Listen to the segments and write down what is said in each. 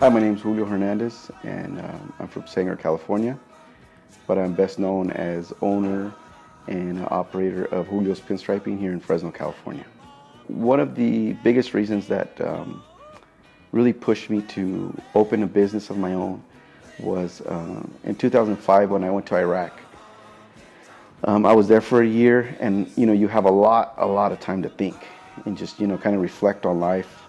Hi, my name is Julio Hernandez, and I'm from Sanger, California, but I'm best known as owner and operator of Julios Pinstriping here in Fresno, California. One of the biggest reasons that really pushed me to open a business of my own was in 2005 when I went to Iraq. I was there for a year, and you have a lot of time to think and just kind of reflect on life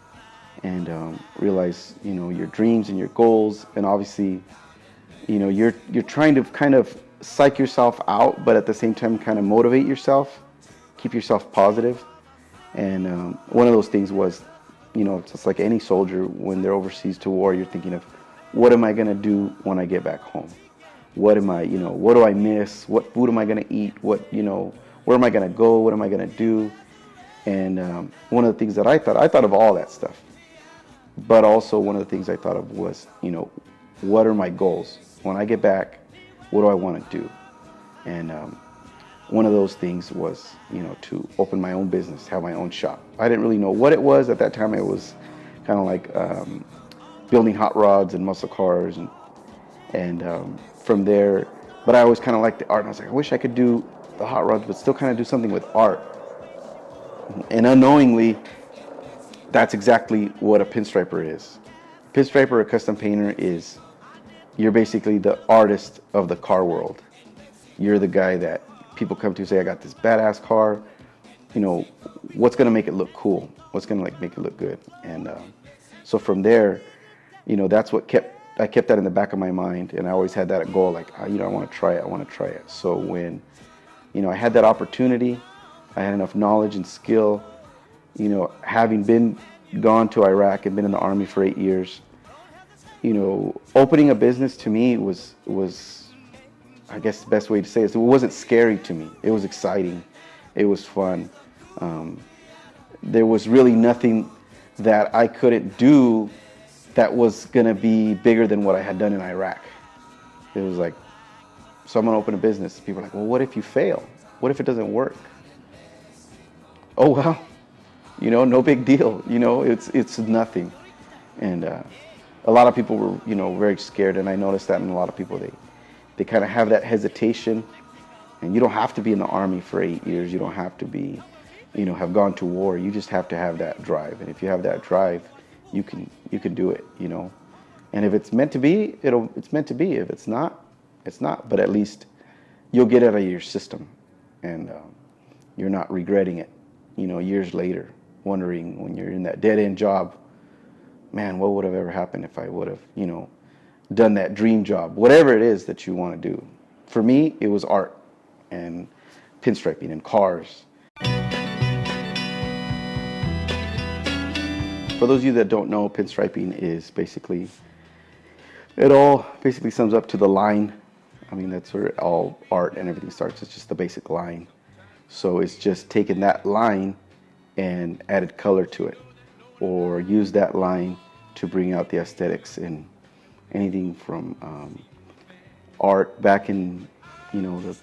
and realize your dreams and your goals, and obviously you're trying to kind of psych yourself out, but at the same time kind of motivate yourself, keep yourself positive. And one of those things was, just like any soldier when they're overseas to war, you're thinking of what am I going to do when I get back home? What am I, what do I miss? What food am I going to eat? Where am I going to go? What am I going to do? And one of the things that I thought of all that stuff. But also one of the things I thought of was, what are my goals? When I get back, what do I want to do? And one of those things was, to open my own business, have my own shop. I didn't really know what it was at that time. It was kind of like building hot rods and muscle cars, and from there. But I always kind of liked the art, and I was like, I wish I could do the hot rods, but still kind of do something with art. And unknowingly, that's exactly what a pinstriper is. Pinstriper, a custom painter, is you're basically the artist of the car world. You're the guy that people come to say, I got this badass car. What's gonna make it look cool? What's gonna make it look good? And so from there, that's what I kept that in the back of my mind, and I always had that goal, like, I want to try it. I want to try it. So when, I had that opportunity, I had enough knowledge and skill. Having gone to Iraq and been in the Army for 8 years, opening a business to me was, I guess the best way to say it wasn't scary to me. It was exciting. It was fun. There was really nothing that I couldn't do that was going to be bigger than what I had done in Iraq. It was like, so I'm going to open a business. People are like, well, what if you fail? What if it doesn't work? Oh, well. No big deal. It's nothing. And a lot of people were, very scared, and I noticed that in a lot of people, they kind of have that hesitation. And you don't have to be in the Army for 8 years. You don't have to be, have gone to war. You just have to have that drive. And if you have that drive, you can do it. And if it's meant to be, it's meant to be. If it's not, it's not. But at least you'll get it out of your system, and you're not regretting it, years later. Wondering when you're in that dead-end job, man, what would have ever happened if I would have, done that dream job, whatever it is that you want to do. For me, it was art and pinstriping and cars. For those of you that don't know, pinstriping is basically, it all basically sums up to the line. I mean, that's where all art and everything starts. It's just the basic line. So it's just taking that line and added color to it, or use that line to bring out the aesthetics in anything from art. Back in the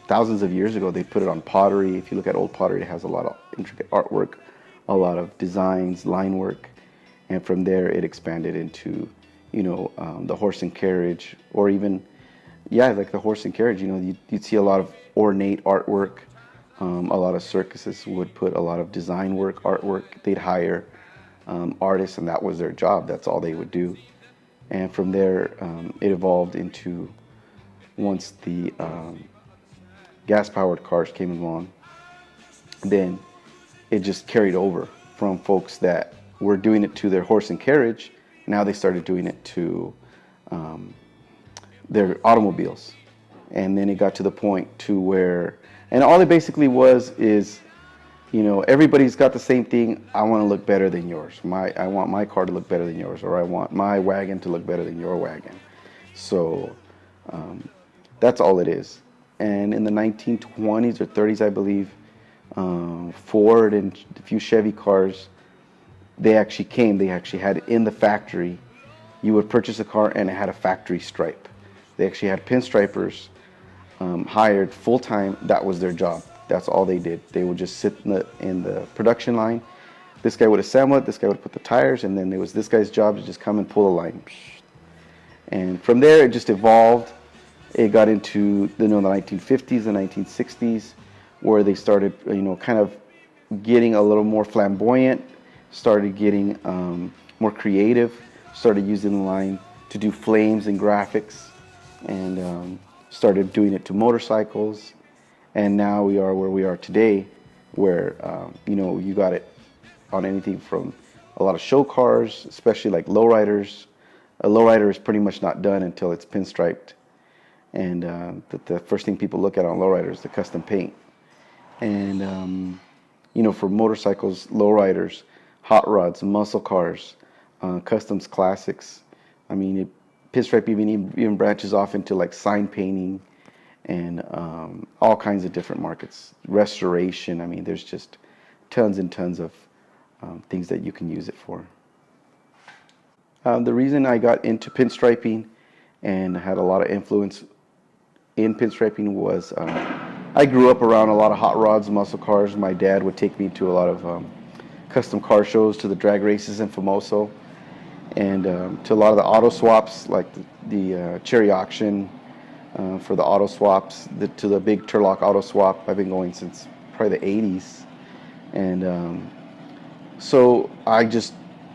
thousands of years ago, they put it on pottery. If you look at old pottery, it has a lot of intricate artwork, a lot of designs, line work, and from there it expanded into the horse and carriage, or even like the horse and carriage. You'd see a lot of ornate artwork. A lot of circuses would put a lot of design work, artwork. They'd hire artists, and that was their job. That's all they would do. And from there, it evolved into, once the gas-powered cars came along, then it just carried over from folks that were doing it to their horse and carriage. Now they started doing it to their automobiles. And then it got to the point to where, and all it basically is, everybody's got the same thing. I want to look better than yours. I want my car to look better than yours, or I want my wagon to look better than your wagon. So that's all it is. And in the 1920s or 30s, I believe, Ford and a few Chevy cars, they actually had it in the factory. You would purchase a car and it had a factory stripe. They actually had pinstripers hired full-time. That was their job. That's all they did. They would just sit in the production line, This guy would assemble it, this guy would put the tires, and then it was this guy's job to just come and pull the line. And from there, it just evolved. It got into the 1950s, the 1960s, where they started, kind of getting a little more flamboyant, started getting more creative, started using the line to do flames and graphics, and started doing it to motorcycles. And now we are where we are today, where you got it on anything from a lot of show cars, especially like lowriders. A lowrider is pretty much not done until it's pinstriped, and the first thing people look at on lowriders is the custom paint. And for motorcycles, lowriders, hot rods, muscle cars, customs, classics. I mean, pinstripe even branches off into like sign painting and all kinds of different markets. Restoration. I mean, there's just tons and tons of things that you can use it for. The reason I got into pinstriping and had a lot of influence in pinstriping was I grew up around a lot of hot rods, muscle cars. My dad would take me to a lot of custom car shows, to the drag races in Famoso, and to a lot of the auto swaps, like the Cherry Auction for the auto swaps, to the big Turlock auto swap. I've been going since probably the 80s. And so I just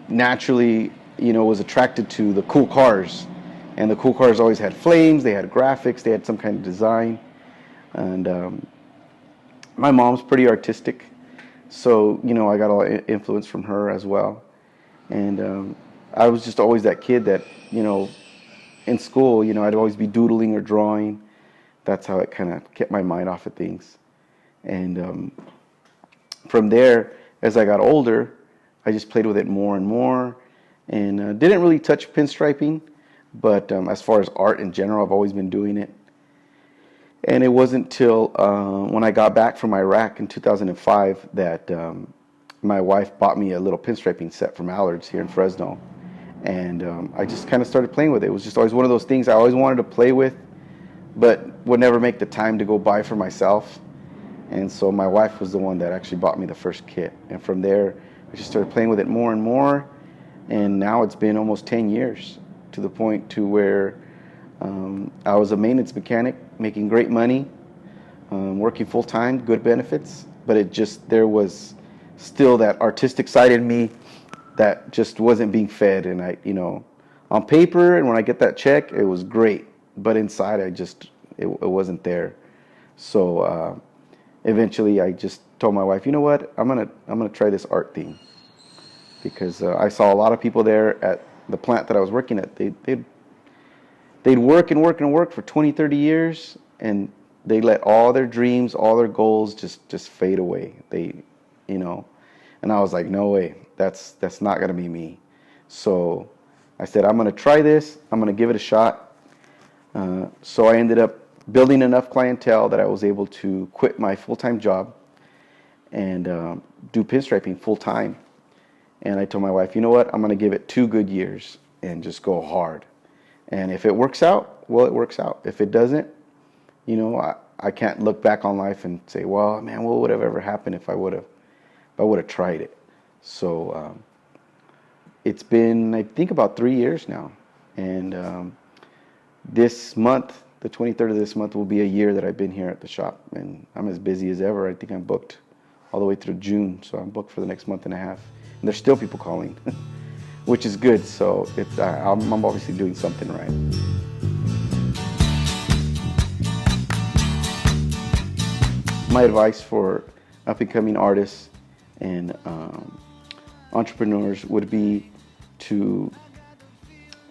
naturally, was attracted to the cool cars. And the cool cars always had flames, they had graphics, they had some kind of design. And my mom's pretty artistic, so I got a lot of influence from her as well. And I was just always that kid that in school, I'd always be doodling or drawing. That's how it kind of kept my mind off of things. And from there, as I got older, I just played with it more and more, and didn't really touch pinstriping. But as far as art in general, I've always been doing it. And it wasn't till when I got back from Iraq in 2005 that my wife bought me a little pinstriping set from Allard's here in Fresno. And I just kind of started playing with it. It was just always one of those things I always wanted to play with, but would never make the time to go buy for myself. And so my wife was the one that actually bought me the first kit. And from there, I just started playing with it more and more. And now it's been almost 10 years, to the point to where I was a maintenance mechanic, making great money, working full time, good benefits, but there was still that artistic side in me that just wasn't being fed. And on paper, and when I get that check, it was great, but inside it wasn't there. So eventually I just told my wife, you know what, I'm gonna try this art thing, because I saw a lot of people there at the plant that I was working at. They'd work and work and work for 20, 30 years, and they let all their dreams, all their goals just fade away. And I was like, no way, that's not gonna be me. So I said, I'm gonna try this, I'm gonna give it a shot. So I ended up building enough clientele that I was able to quit my full-time job and do pinstriping full-time. And I told my wife, you know what, I'm gonna give it 2 good years and just go hard. And if it works out, well, it works out. If it doesn't, I can't look back on life and say, well, man, what would have ever happened if I would have tried it? So it's been, I think, about 3 years now. And this month, the 23rd of this month, will be a year that I've been here at the shop. And I'm as busy as ever. I think I'm booked all the way through June. So I'm booked for the next month and a half. And there's still people calling, which is good. So I'm obviously doing something right. My advice for up-and-coming artists and entrepreneurs would be to,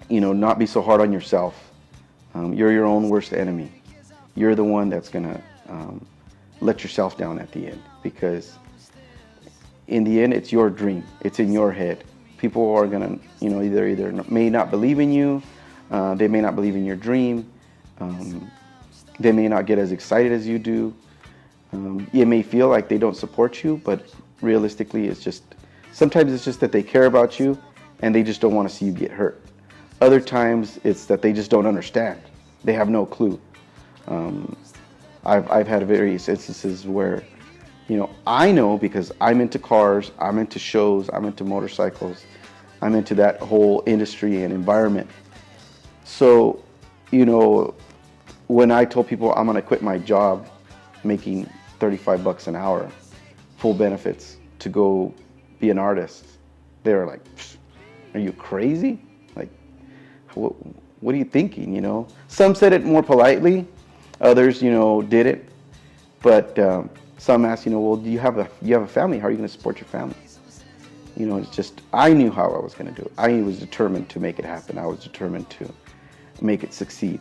not be so hard on yourself. You're your own worst enemy. You're the one that's gonna let yourself down at the end, because in the end, it's your dream. It's in your head. People are gonna, either may not believe in you. They may not believe in your dream. They may not get as excited as you do. It may feel like they don't support you, but realistically, sometimes it's just that they care about you and they just don't want to see you get hurt. Other times it's that they just don't understand. They have no clue. I've had various instances where, I know because I'm into cars, I'm into shows, I'm into motorcycles, I'm into that whole industry and environment. So, when I told people I'm gonna quit my job making 35 bucks an hour, full benefits, to go be an artist, they were like, are you crazy? Like, what are you thinking, Some said it more politely, others, did it. But some asked, well, do you have a family? How are you going to support your family? It's just, I knew how I was going to do it. I was determined to make it happen. I was determined to make it succeed.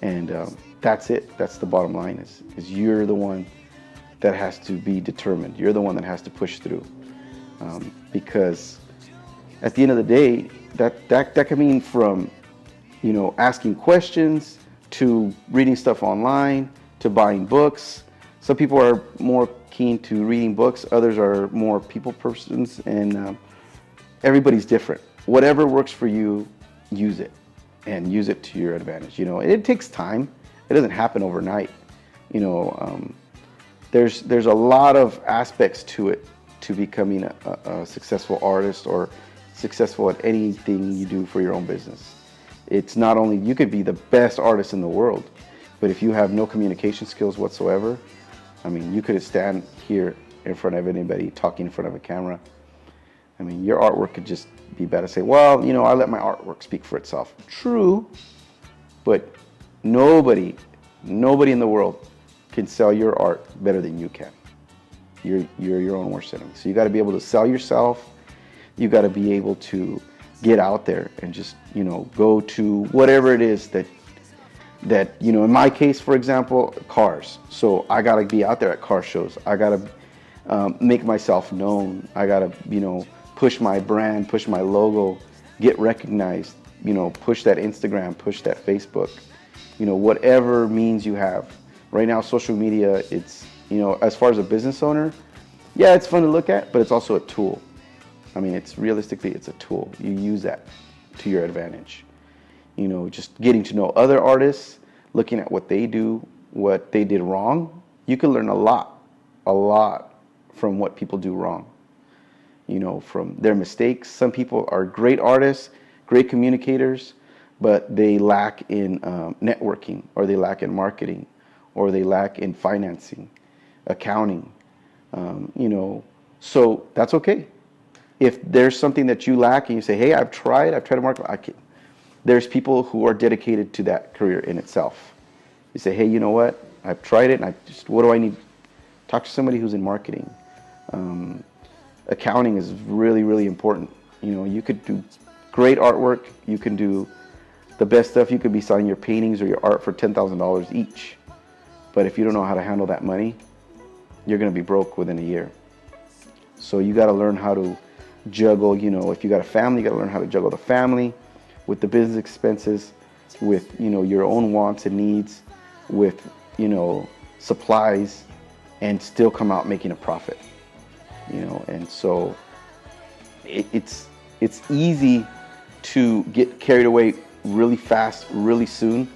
And that's it. That's the bottom line is you're the one that has to be determined. You're the one that has to push through. Because at the end of the day, that can mean from, asking questions to reading stuff online to buying books. Some people are more keen to reading books. Others are more people persons, and everybody's different. Whatever works for you, use it, and use it to your advantage. It takes time. It doesn't happen overnight. There's a lot of aspects to it, to becoming a successful artist or successful at anything you do for your own business. It's not only, you could be the best artist in the world, but if you have no communication skills whatsoever, you could stand here in front of anybody talking in front of a camera. Your artwork could just be better. Say, well, I let my artwork speak for itself. True, but nobody in the world can sell your art better than you can. You're your own worst enemy. So you got to be able to sell yourself. You got to be able to get out there and just, go to whatever it is that, in my case, for example, cars. So I got to be out there at car shows. I got to make myself known. I got to, push my brand, push my logo, get recognized, push that Instagram, push that Facebook, whatever means you have. Right now, social media, it's, as far as a business owner, yeah, it's fun to look at, but it's also a tool. It's a tool. You use that to your advantage. Just getting to know other artists, looking at what they do, what they did wrong. You can learn a lot from what people do wrong. From their mistakes. Some people are great artists, great communicators, but they lack in networking, or they lack in marketing, or they lack in financing, accounting. So that's okay. If there's something that you lack and you say, hey, I've tried to market, there's people who are dedicated to that career in itself. You say, hey, you know what? I've tried it, and what do I need? Talk to somebody who's in marketing. Accounting is really, really important. You could do great artwork. You can do the best stuff. You could be selling your paintings or your art for $10,000 each. But if you don't know how to handle that money, you're going to be broke within a year. So you got to learn how to juggle, if you got a family, you got to learn how to juggle the family with the business expenses, with, your own wants and needs, with, supplies, and still come out making a profit. And so it's easy to get carried away really fast, really soon,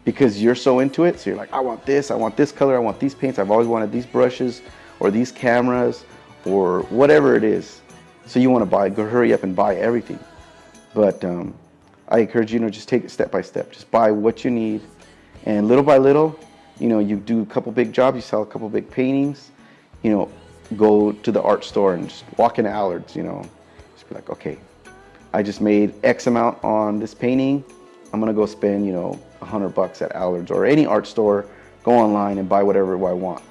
because you're so into it. So you're like, I want this color, I want these paints, I've always wanted these brushes or these cameras or whatever it is. So you want to go hurry up and buy everything. But I encourage you, just take it step by step. Just buy what you need, and little by little, you do a couple big jobs, you sell a couple big paintings, go to the art store and just walk into Allard's, just be like, okay, I just made X amount on this painting. I'm gonna go spend, $100 at Allard's or any art store. Go online and buy whatever I want.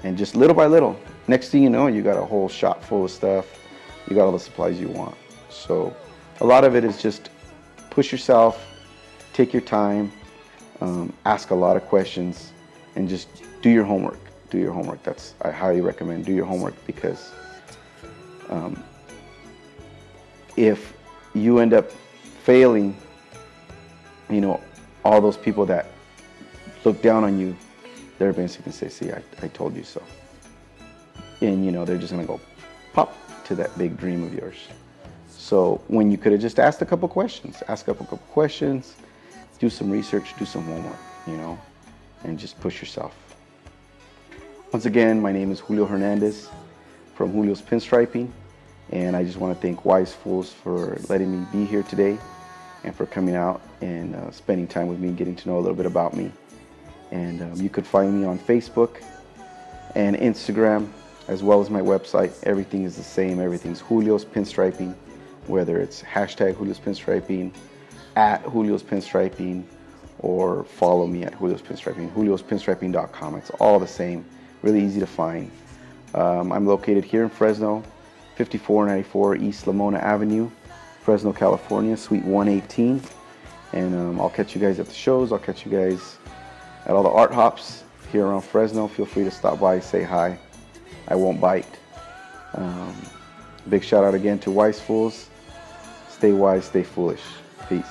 And just little by little, next thing you know, you got a whole shop full of stuff. You got all the supplies you want. So a lot of it is just push yourself, take your time, ask a lot of questions, and just do your homework. Do your homework. I highly recommend do your homework, because if you end up failing, all those people that look down on you, they're basically going to say, see, I told you so. And, they're just going to go pop to that big dream of yours. So when you could have just asked a couple questions, do some research, do some homework, and just push yourself. Once again, my name is Julio Hernandez from Julios Pinstriping, and I just want to thank Wyse for letting me be here today and for coming out and spending time with me and getting to know a little bit about me. And you could find me on Facebook and Instagram, as well as my website. Everything is the same. Everything's Julios Pinstriping, whether it's hashtag Julios Pinstriping, at Julios Pinstriping, or follow me at Julios Pinstriping, juliospinstriping.com. It's all the same, really easy to find. I'm located here in Fresno, 5494 East Lamona Avenue, Fresno, California, Suite 118. And I'll catch you guys at the shows. I'll catch you guys at all the art hops here around Fresno. Feel free to stop by, say hi. I won't bite. Big shout out again to Wyse Fools. Stay wise, stay foolish. Peace.